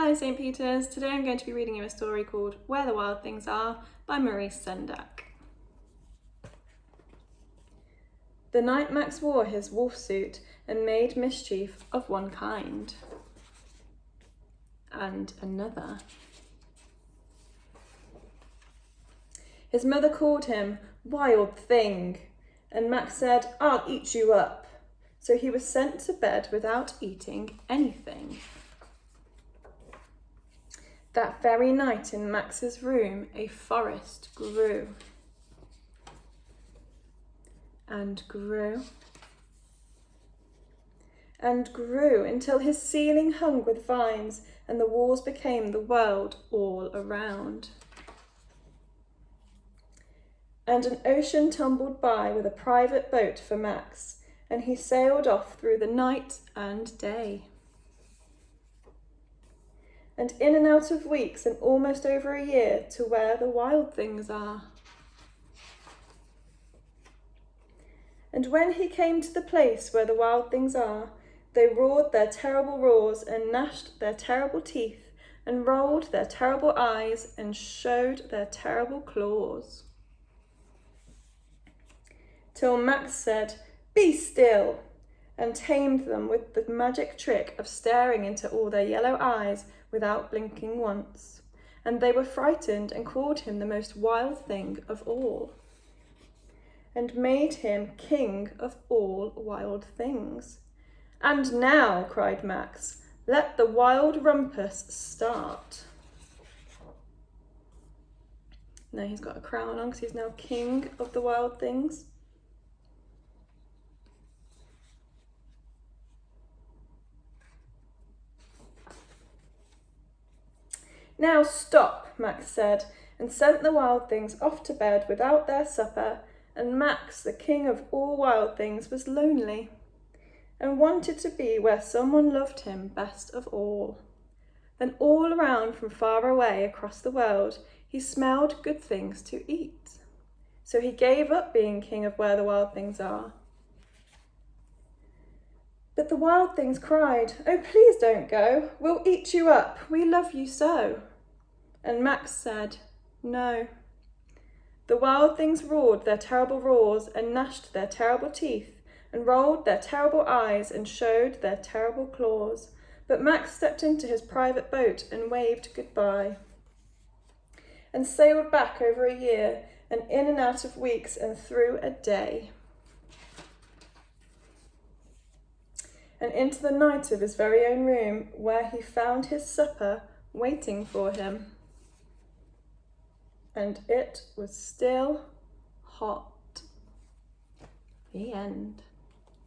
Hello St. Peters, today I'm going to be reading you a story called Where the Wild Things Are by Maurice Sendak. The night Max wore his wolf suit and made mischief of one kind and another. His mother called him Wild Thing, and Max said, "I'll eat you up." So he was sent to bed without eating anything. That very night in Max's room, a forest grew and grew and grew until his ceiling hung with vines and the walls became the world all around. And an ocean tumbled by with a private boat for Max, and he sailed off through the night and day. And in and out of weeks and almost over a year to where the wild things are. And when he came to the place where the wild things are, they roared their terrible roars and gnashed their terrible teeth and rolled their terrible eyes and showed their terrible claws. Till Max said, "Be still," and tamed them with the magic trick of staring into all their yellow eyes without blinking once. And they were frightened and called him the most wild thing of all, and made him king of all wild things. "And now," cried Max, "let the wild rumpus start." Now he's got a crown on because he's now king of the wild things. "Now stop," Max said, and sent the wild things off to bed without their supper, and Max, the king of all wild things, was lonely and wanted to be where someone loved him best of all. Then all around from far away across the world, he smelled good things to eat. So he gave up being king of where the wild things are. But the wild things cried, "Oh, please don't go. We'll eat you up. We love you so." And Max said, "No." The wild things roared their terrible roars and gnashed their terrible teeth and rolled their terrible eyes and showed their terrible claws. But Max stepped into his private boat and waved goodbye and sailed back over a year and in and out of weeks and through a day and into the night of his very own room, where he found his supper waiting for him. And it was still hot. The end.